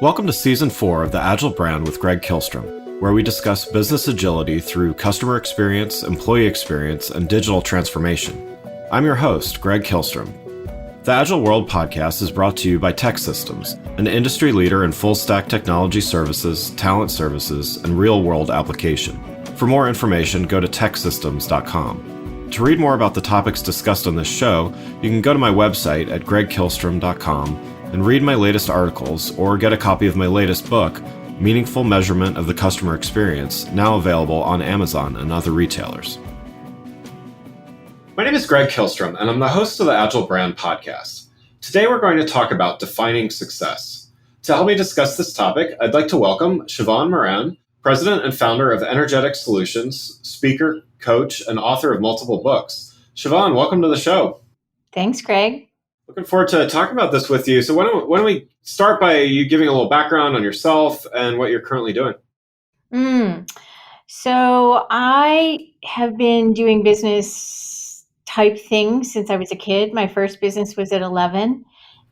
Welcome to Season 4 of the Agile Brand with Greg Kihlstrom, where we discuss business agility through customer experience, employee experience, and digital transformation. I'm your host, Greg Kihlstrom. The Agile World podcast is brought to you by TEKsystems, an industry leader in full-stack technology services, talent services, and real-world application. For more information, go to teksystems.com. To read more about the topics discussed on this show, you can go to my website at gregkihlstrom.com and read my latest articles or get a copy of my latest book, Meaningful Measurement of the Customer Experience, now available on Amazon and other retailers. My name is Greg Kihlstrom, and I'm the host of the Agile Brand podcast. Today we're going to talk about defining success. To help me discuss this topic, I'd like to welcome Sheevaun Moran, president and founder of Energetic Solutions, speaker, coach, and author of multiple books. Sheevaun, welcome to the show. Thanks, Greg. Looking forward to talking about this with you. So why don't we start by you giving a little background on yourself and what you're currently doing? So I have been doing business type things since I was a kid. My first business was at 11,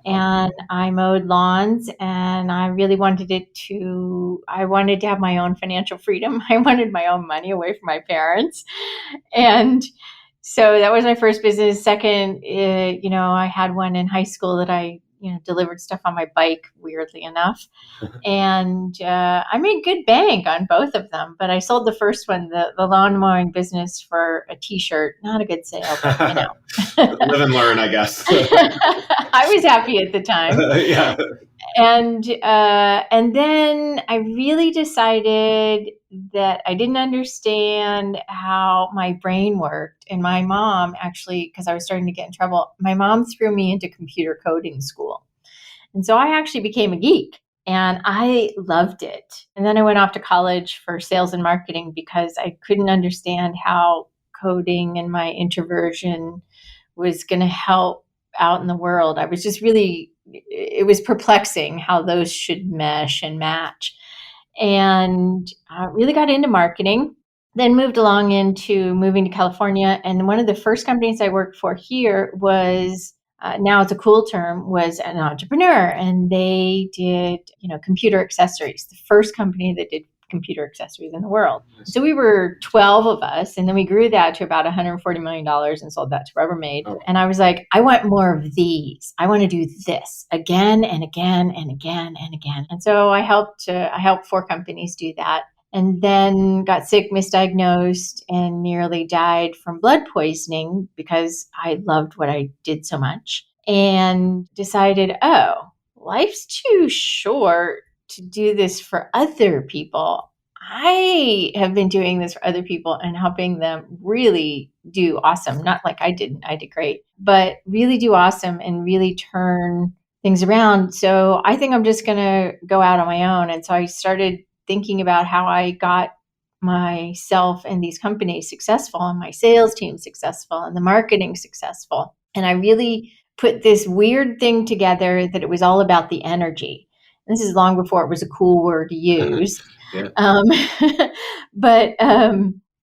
and I mowed lawns, and I really wanted to have my own financial freedom. I wanted my own money away from my parents. And so that was my first business. Second, I had one in high school that I, delivered stuff on my bike, weirdly enough. And I made good bank on both of them. But I sold the first one, the lawn mowing business, for a T-shirt. Not a good sale, but Live and learn, I guess. I was happy at the time. Yeah. And then I really decided that I didn't understand how my brain worked. And my mom actually, because I was starting to get in trouble, my mom threw me into computer coding school. And so I actually became a geek and I loved it. And then I went off to college for sales and marketing because I couldn't understand how coding and my introversion was going to help out in the world. I was just it was perplexing how those should mesh and match. And I really got into marketing, then moved along into moving to California. And one of the first companies I worked for here was, now it's a cool term, was an entrepreneur. And they did, computer accessories, the first company that did computer accessories in the world. So we were 12 of us, and then we grew that to about $140 million and sold that to Rubbermaid. Oh. And I was like, I want more of these. I want to do this again and again and again and again. And so I helped 4 companies do that, and then got sick, misdiagnosed, and nearly died from blood poisoning because I loved what I did so much, and decided, life's too short to do this for other people. I have been doing this for other people and helping them really do awesome. Not like I did great, but really do awesome and really turn things around. So I think I'm just going to go out on my own. And so I started thinking about how I got myself and these companies successful, and my sales team successful, and the marketing successful. And I really put this weird thing together that it was all about the energy. This is long before it was a cool word to use. But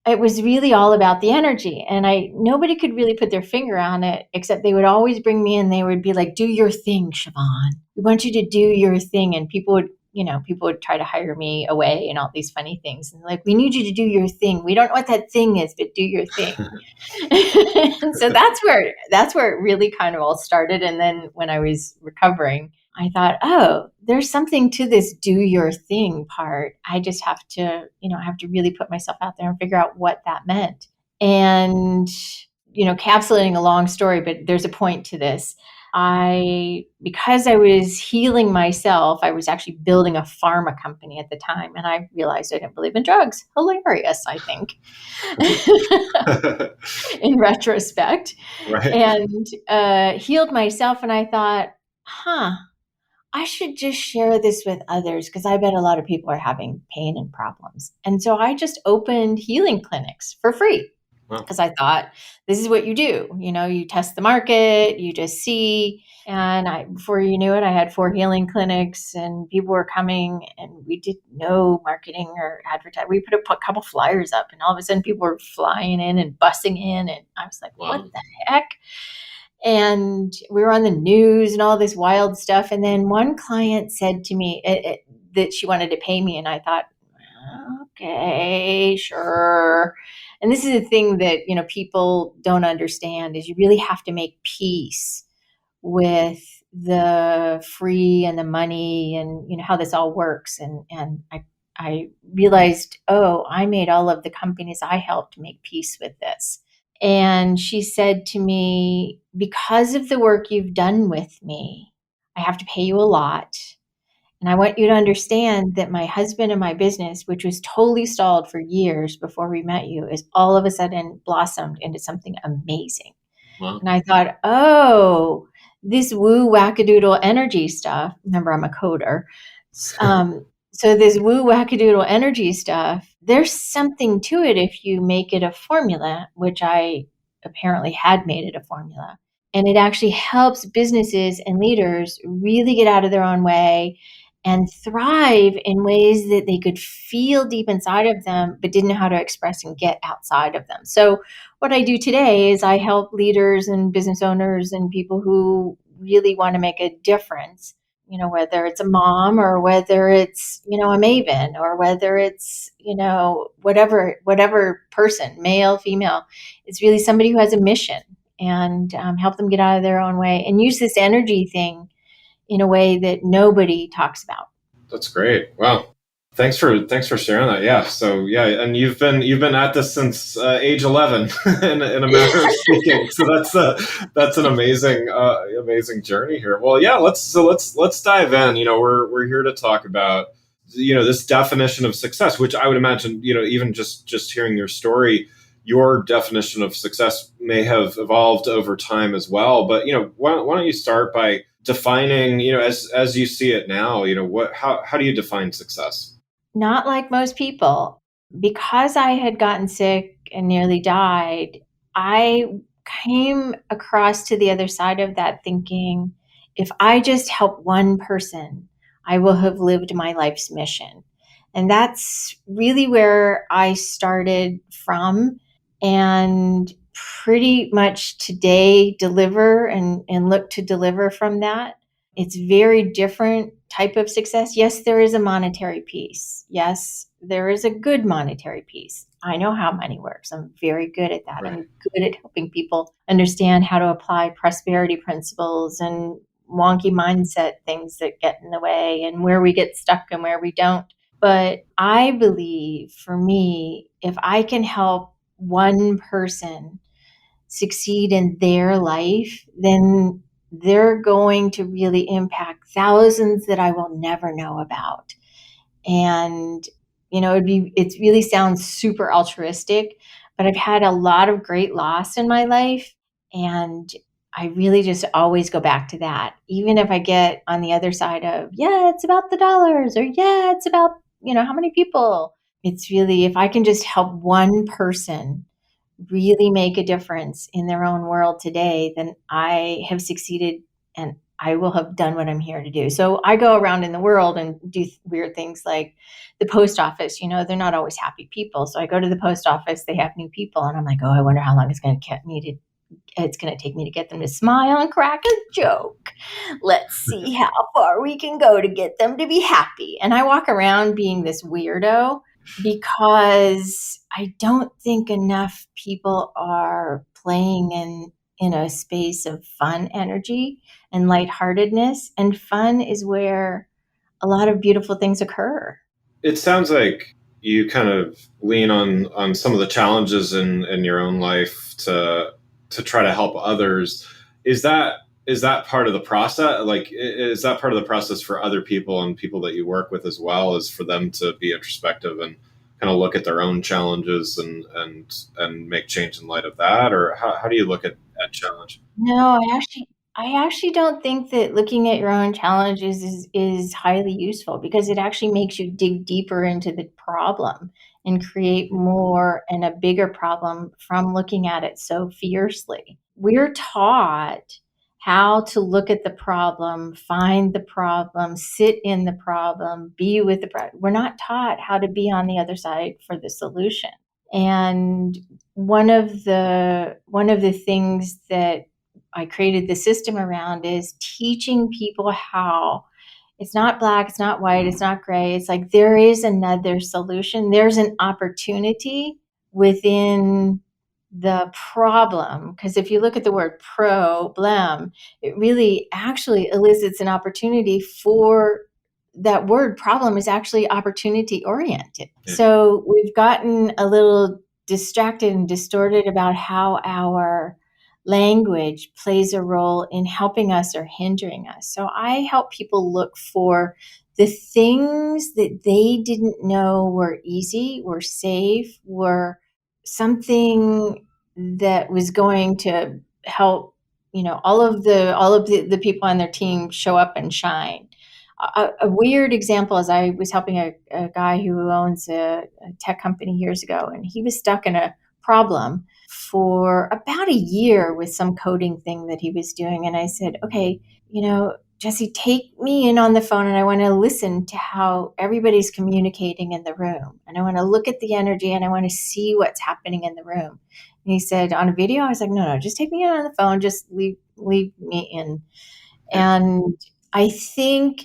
it was really all about the energy. And nobody could really put their finger on it, except they would always bring me in. They would be like, do your thing, Sheevaun. We want you to do your thing. And people would try to hire me away and all these funny things. And like, we need you to do your thing. We don't know what that thing is, but do your thing. And so that's where it really kind of all started. And then when I was recovering, I thought, there's something to this do your thing part. I just have to really put myself out there and figure out what that meant. And, capsulating a long story, but there's a point to this. Because I was healing myself, I was actually building a pharma company at the time. And I realized I didn't believe in drugs. Hilarious, I think, in retrospect. Right. And healed myself. And I thought, I should just share this with others because I bet a lot of people are having pain and problems. And so I just opened healing clinics for free because I thought, this is what you do. You test the market, you just see. And before you knew it, I had 4 healing clinics and people were coming, and we did no marketing or advertising. We put a couple flyers up, and all of a sudden people were flying in and bussing in. And I was like, What the heck? And we were on the news and all this wild stuff. And then one client said to me that she wanted to pay me. And I thought, okay, sure. And this is the thing that, people don't understand is you really have to make peace with the free and the money and how this all works. And I realized, oh, I made all of the companies I helped make peace with this. And she said to me, because of the work you've done with me, I have to pay you a lot. And I want you to understand that my husband and my business, which was totally stalled for years before we met you, is all of a sudden blossomed into something amazing. Wow. And I thought, oh, this woo wackadoodle energy stuff. Remember, I'm a coder. So this woo wackadoodle energy stuff, there's something to it if you make it a formula, which I apparently had made it a formula. And it actually helps businesses and leaders really get out of their own way and thrive in ways that they could feel deep inside of them, but didn't know how to express and get outside of them. So what I do today is I help leaders and business owners and people who really want to make a difference, whether it's a mom or whether it's, a maven or whether it's, whatever person, male, female, it's really somebody who has a mission and help them get out of their own way and use this energy thing in a way that nobody talks about. That's great. Wow. Thanks for sharing that. Yeah. So yeah, and you've been at this since age 11 in a matter of speaking. So that's an amazing journey here. Well, yeah. Let's dive in. We're here to talk about this definition of success, which I would imagine even just hearing your story, your definition of success may have evolved over time as well. But why don't you start by defining as you see it now, how do you define success? Not like most people. Because I had gotten sick and nearly died, I came across to the other side of that thinking, if I just help one person, I will have lived my life's mission. And that's really where I started from. And pretty much today deliver and look to deliver from that. It's very different type of success. Yes, there is a monetary piece. Yes, there is a good monetary piece. I know how money works. I'm very good at that. Right. I'm good at helping people understand how to apply prosperity principles and wonky mindset things that get in the way and where we get stuck and where we don't. But I believe for me, if I can help one person succeed in their life, then they're going to really impact thousands that I will never know about. And, it really sounds super altruistic, but I've had a lot of great loss in my life. And I really just always go back to that. Even if I get on the other side of, yeah, it's about the dollars or yeah, it's about, how many people. It's really, if I can just help one person really make a difference in their own world today, then I have succeeded and I will have done what I'm here to do. So I go around in the world and do weird things like the post office. They're not always happy people. So I go to the post office, they have new people, and I'm like, oh, I wonder how long it's going to take me to get them to smile and crack a joke. Let's see how far we can go to get them to be happy. And I walk around being this weirdo because I don't think enough people are playing in a space of fun energy and lightheartedness. And fun is where a lot of beautiful things occur. It sounds like you kind of lean on some of the challenges in your own life to try to help others. Is that part of the process? Like, is that part of the process for other people and people that you work with as well, is for them to be introspective and kind of look at their own challenges and make change in light of that? Or how do you look at challenge? No, I actually don't think that looking at your own challenges is highly useful because it actually makes you dig deeper into the problem and create more and a bigger problem from looking at it so fiercely. We're taught how to look at the problem, find the problem, sit in the problem, be with the problem. We're not taught how to be on the other side for the solution. And one of the things that I created the system around is teaching people how it's not black, it's not white, it's not gray. It's like there is another solution. There's an opportunity within the problem. Because if you look at the word problem, it really actually elicits an opportunity for that word problem is actually opportunity oriented. Yeah. So we've gotten a little distracted and distorted about how our language plays a role in helping us or hindering us. So I help people look for the things that they didn't know were easy, were safe, were something that was going to help, all of the people on their team show up and shine. A weird example is I was helping a guy who owns a tech company years ago, and he was stuck in a problem for about a year with some coding thing that he was doing. And I said, okay, Jesse, take me in on the phone, and I want to listen to how everybody's communicating in the room. And I want to look at the energy, and I want to see what's happening in the room. And he said, on a video? I was like, no, just take me in on the phone. Just leave me in. And I think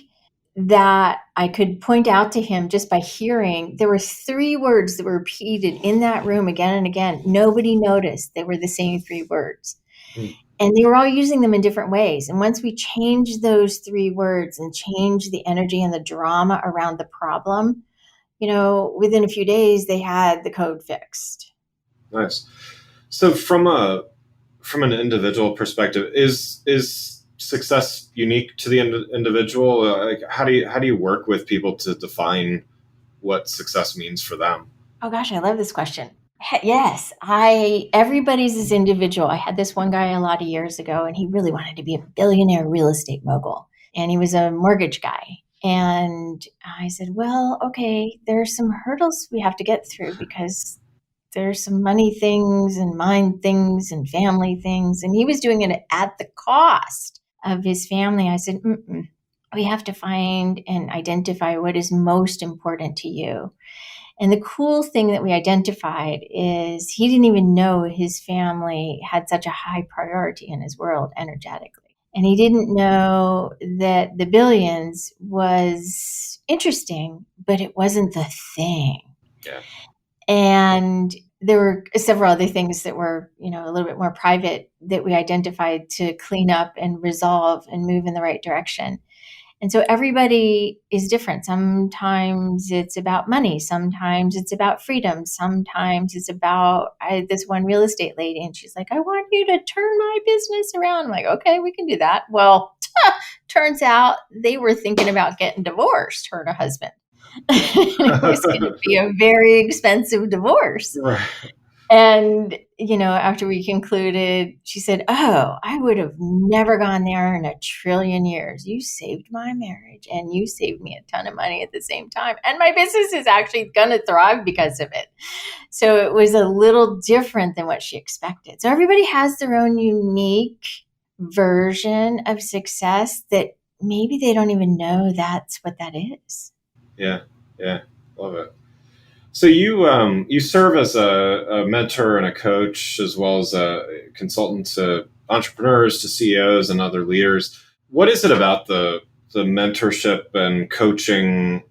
that I could point out to him just by hearing there were 3 words that were repeated in that room again and again. Nobody noticed they were the same 3 words. And they were all using them in different ways. And once we changed those 3 words and changed the energy and the drama around the problem, within a few days, they had the code fixed. Nice. So from an individual perspective, is success unique to the individual? Like, how do you work with people to define what success means for them? Oh gosh, I love this question. Yes, everybody's is individual. I had this one guy a lot of years ago, and he really wanted to be a billionaire real estate mogul, and he was a mortgage guy. And I said, well, okay, there are some hurdles we have to get through because there's some money things and mind things and family things. And he was doing it at the cost of his family. I said, we have to find and identify what is most important to you. And the cool thing that we identified is he didn't even know his family had such a high priority in his world energetically. And he didn't know that the billions was interesting, but it wasn't the thing. Yeah. And there were several other things that were, a little bit more private that we identified to clean up and resolve and move in the right direction. And so everybody is different. Sometimes it's about money. Sometimes it's about freedom. Sometimes it's about this one real estate lady, and she's like, I want you to turn my business around. I'm like, okay, we can do that. Well, turns out they were thinking about getting divorced, her and her husband. It was going to be a very expensive divorce. Right. And, after we concluded, she said, oh, I would have never gone there in a trillion years. You saved my marriage, and you saved me a ton of money at the same time. And my business is actually going to thrive because of it. So it was a little different than what she expected. So everybody has their own unique version of success that maybe they don't even know that's what that is. Yeah. Love it. So you serve as a mentor and a coach, as well as a consultant to entrepreneurs, to CEOs and other leaders. What is it about the mentorship and coaching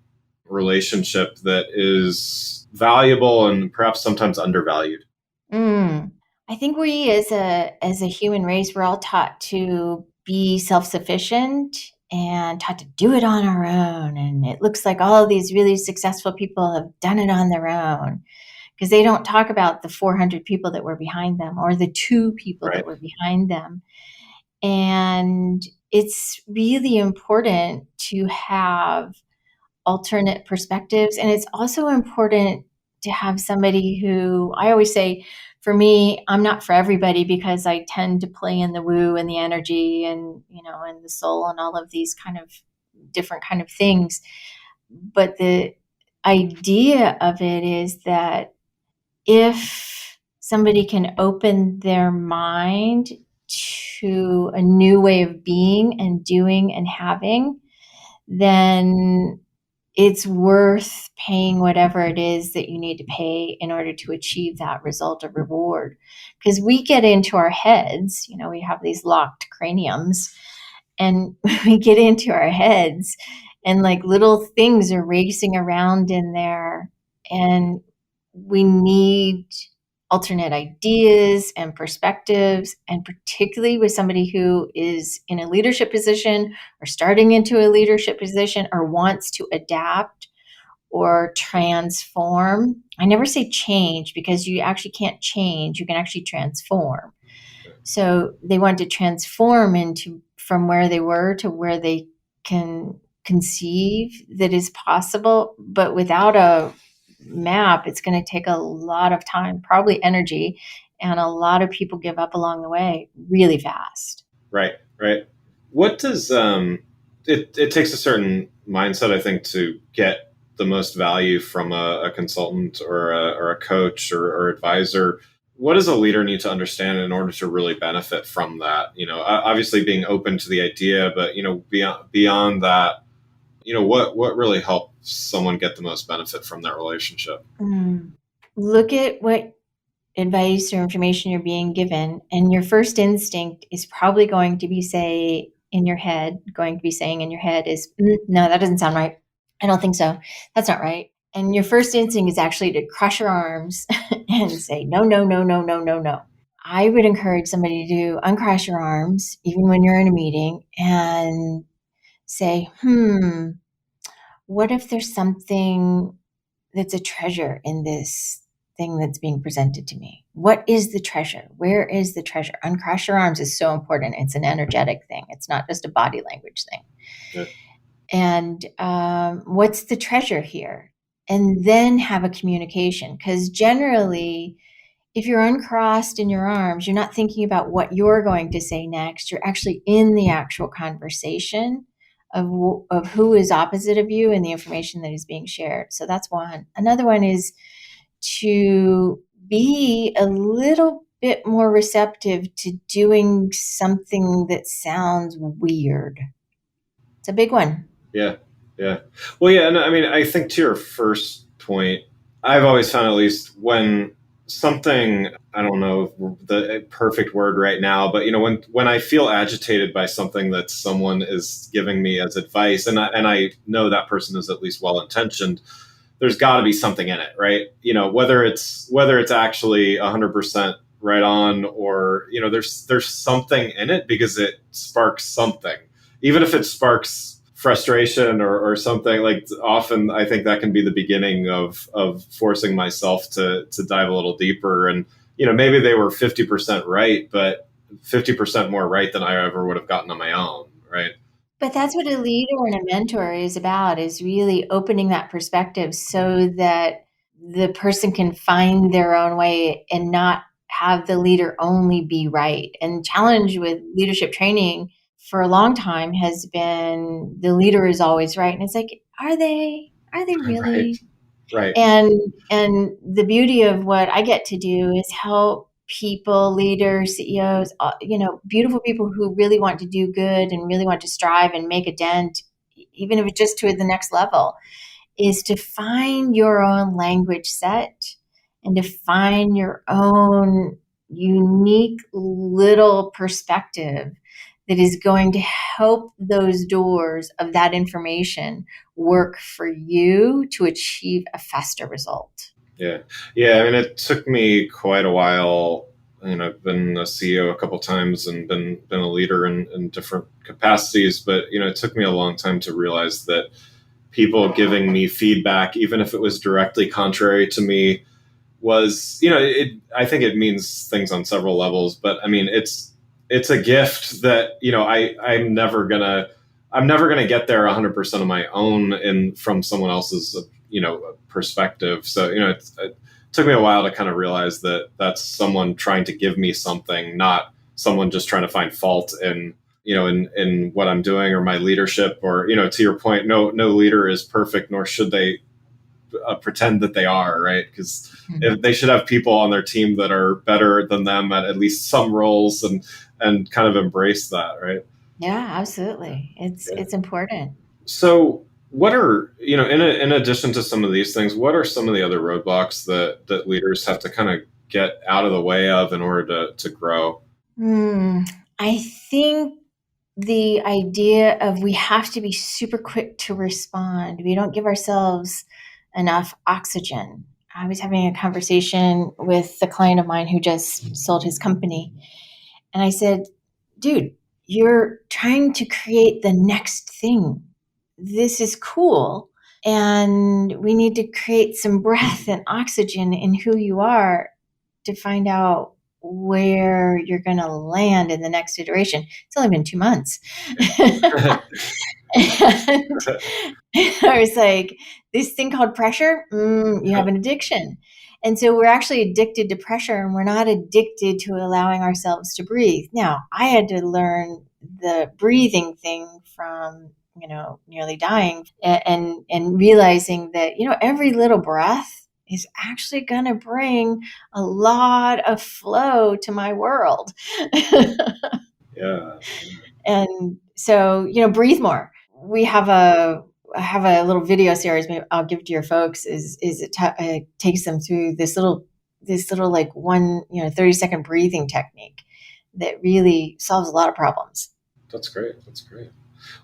relationship that is valuable and perhaps sometimes undervalued? I think we as a human race, we're all taught to be self-sufficient and taught to do it on our own. And it looks like all of these really successful people have done it on their own because they don't talk about the 400 people that were behind them or the 2 people Right. that were behind them. And it's really important to have alternate perspectives. And it's also important to have somebody who, I always say, for me, I'm not for everybody because I tend to play in the woo and the energy and, and the soul and all of these kind of different kind of things. But the idea of it is that if somebody can open their mind to a new way of being and doing and having, then it's worth paying whatever it is that you need to pay in order to achieve that result of reward. Because we get into our heads, we have these locked craniums, and we get into our heads, and like little things are racing around in there, and we need alternate ideas and perspectives, and particularly with somebody who is in a leadership position or starting into a leadership position or wants to adapt or transform. I never say change, because you actually can't change, you can actually transform. So they want to transform into from where they were to where they can conceive that is possible, but without a map, it's going to take a lot of time, probably energy, and a lot of people give up along the way really fast. Right, right. What does it takes a certain mindset, I think, to get the most value from a consultant or a coach or advisor. What does a leader need to understand in order to really benefit from that? Obviously being open to the idea, but beyond that, what really helps someone get the most benefit from that relationship? Look at what advice or information you're being given, and your first instinct is probably going to be saying in your head is, no, that doesn't sound right. I don't think so. That's not right. And your first instinct is actually to crush your arms and say, no, no, no, no, no, no, no. I would encourage somebody to uncross your arms, even when you're in a meeting, and say, what if there's something that's a treasure in this thing that's being presented to me? What is the treasure? Where is the treasure? Uncross your arms is so important. It's an energetic thing. It's not just a body language thing. Yeah. And what's the treasure here? And then have a communication. Because generally, if you're uncrossed in your arms, you're not thinking about what you're going to say next. You're actually in the actual conversation of who is opposite of you and the information that is being shared. So that's one. Another one is to be a little bit more receptive to doing something that sounds weird. It's a big one. Yeah. Yeah. Well, yeah. And I mean, I think to your first point, I've always found, at least when something, I don't know the perfect word right now, but when I feel agitated by something that someone is giving me as advice, and I know that person is at least well intentioned, there's got to be something in it, right? Whether it's actually 100% right on, or there's something in it, because it sparks something, even if it sparks frustration or something. Like, often I think that can be the beginning of forcing myself to dive a little deeper. And maybe they were 50% right, but 50% more right than I ever would have gotten on my own, right? But that's what a leader and a mentor is about, is really opening that perspective so that the person can find their own way and not have the leader only be right. And challenge with leadership training for a long time has been the leader is always right. And it's like, are they really? Right. And the beauty of what I get to do is help people, leaders, CEOs, beautiful people who really want to do good and really want to strive and make a dent, even if it's just to the next level, is to find your own language set and to find your own unique little perspective that is going to help those doors of that information work for you to achieve a faster result. Yeah. Yeah. I mean, it took me quite a while. I've been a CEO a couple times and been a leader in different capacities, but it took me a long time to realize that people giving me feedback, even if it was directly contrary to me, was, I think it means things on several levels, but I mean, it's a gift that, I'm never gonna get there 100% of my own and from someone else's, perspective. So, it took me a while to kind of realize that that's someone trying to give me something, not someone just trying to find fault in what I'm doing or my leadership, or, to your point, no leader is perfect, nor should they pretend that they are, right? Because if they should have people on their team that are better than them at least some roles, and kind of embrace that, right? Yeah, absolutely. It's important. So what are, in addition to some of these things, what are some of the other roadblocks that leaders have to kind of get out of the way of in order to grow? Hmm. I think the idea of we have to be super quick to respond. We don't give ourselves enough oxygen. I was having a conversation with a client of mine who just sold his company. And I said, dude, you're trying to create the next thing. This is cool. And we need to create some breath and oxygen in who you are to find out where you're going to land in the next iteration. It's only been 2 months. And I was like, this thing called pressure, you have an addiction. And so we're actually addicted to pressure, and we're not addicted to allowing ourselves to breathe. Now, I had to learn the breathing thing from, nearly dying, and realizing that, every little breath is actually going to bring a lot of flow to my world. Yeah. And so, breathe more. We have a little video series. Maybe I'll give to your folks. It takes them through this little like 30-second breathing technique that really solves a lot of problems. That's great. That's great.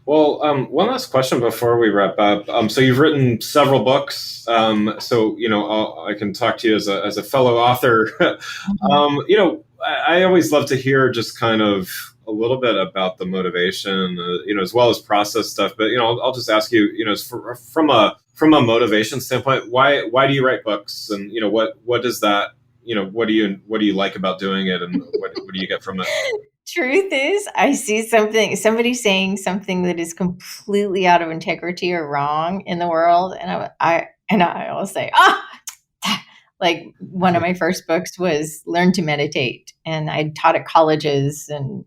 Well, one last question before we wrap up. So you've written several books. So I can talk to you as a fellow author. Mhm. I always love to hear just kind of a little bit about the motivation, as well as process stuff. But I'll just ask you, from a motivation standpoint, why do you write books, and what does that, what do you like about doing it, and what do you get from it? Truth is, I see somebody saying something that is completely out of integrity or wrong in the world, and I will say, like one of my first books was Learn to Meditate, and I taught at colleges, and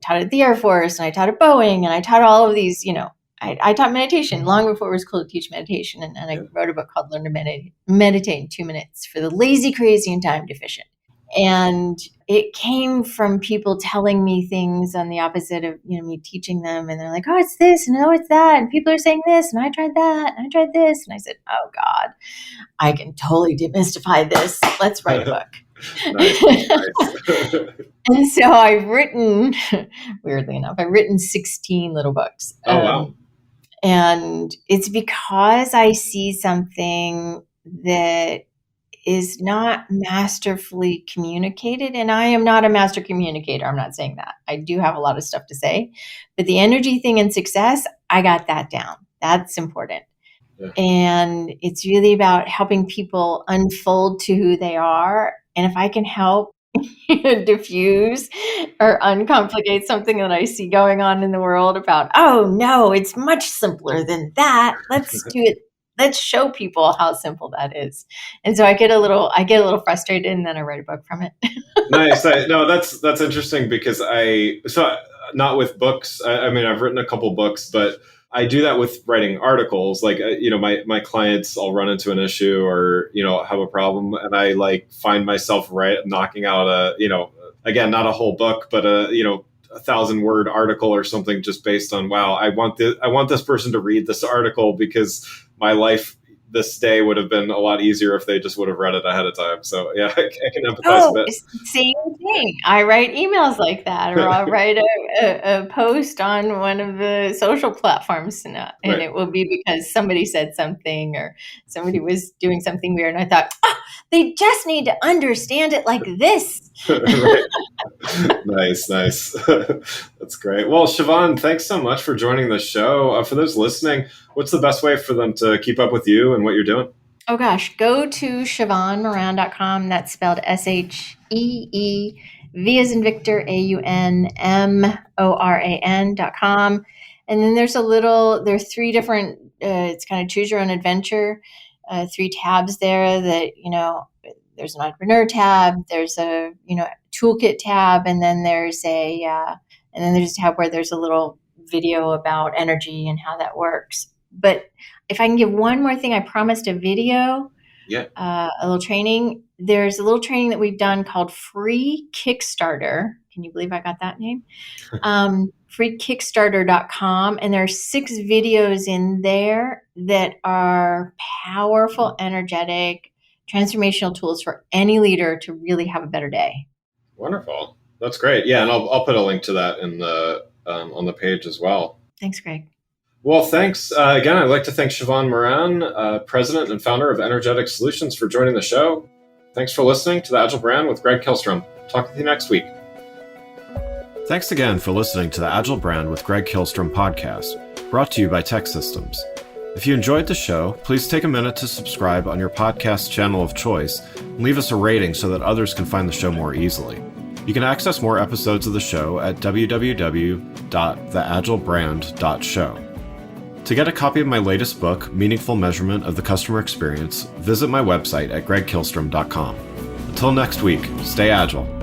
taught at the Air Force, and I taught at Boeing, and I taught all of these. I taught meditation long before it was cool to teach meditation, and Yeah. I wrote a book called Learn to Meditate in 2 minutes for the lazy, crazy, and time deficient. And it came from people telling me things on the opposite of me teaching them, and they're like, oh, it's this, and oh, it's that, and people are saying this, and I tried that, and I tried this, and I said, oh God, I can totally demystify this. Let's write a Nice, book. nice. And so I've written, weirdly enough, I've written 16 little books. Oh, wow. And it's because I see something that is not masterfully communicated. And I am not a master communicator. I'm not saying that. I do have a lot of stuff to say. But the energy thing and success, I got that down. That's important. Yeah. And it's really about helping people unfold to who they are. And if I can help diffuse or uncomplicate something that I see going on in the world about, oh no, it's much simpler than that. Let's do it. Let's show people how simple that is. And so I get a little frustrated, and then I write a book from it. Nice. No, that's interesting because not with books. I mean, I've written a couple books, but I do that with writing articles. Like, my clients, I'll run into an issue or, have a problem, and I like find myself knocking out again, not a whole book, but 1,000-word article or something, just based on, wow, I want this person to read this article because my life this day would have been a lot easier if they just would have read it ahead of time. So yeah, I can empathize a Oh, bit. same thing. I write emails like that, or I'll write a post on one of the social platforms, and Right. it will be because somebody said something, or somebody was doing something weird, and I thought, they just need to understand it like this. Right. Nice, nice. That's great. Well, Sheevaun, thanks so much for joining the show. For those listening, what's the best way for them to keep up with you and what you're doing? Oh gosh, go to SheevaunMoran.com. That's spelled SHEEV as in Victor, AUNMORAN.com. And then there's three different, it's kind of choose your own adventure, three tabs there that, there's an entrepreneur tab, there's a, toolkit tab, and then there's a tab where there's a little video about energy and how that works. But if I can give one more thing, I promised a video, Yeah. a little training. There's a little training that we've done called Free Kickstarter. Can you believe I got that name? freekickstarter.com, and there are 6 videos in there that are powerful, energetic, transformational tools for any leader to really have a better day. Wonderful. That's great. Yeah, and I'll put a link to that in the on the page as well. Thanks, Greg. Well, thanks. Again, I'd like to thank Sheevaun Moran, President and founder of Energetic Solutions, for joining the show. Thanks for listening to The Agile Brand with Greg Kihlstrom. Talk with you next week. Thanks again for listening to The Agile Brand with Greg Kihlstrom podcast, brought to you by Tech Systems. If you enjoyed the show, please take a minute to subscribe on your podcast channel of choice and leave us a rating so that others can find the show more easily. You can access more episodes of the show at www.theagilebrand.show. To get a copy of my latest book, Meaningful Measurement of the Customer Experience, visit my website at gregkihlstrom.com. Until next week, stay agile.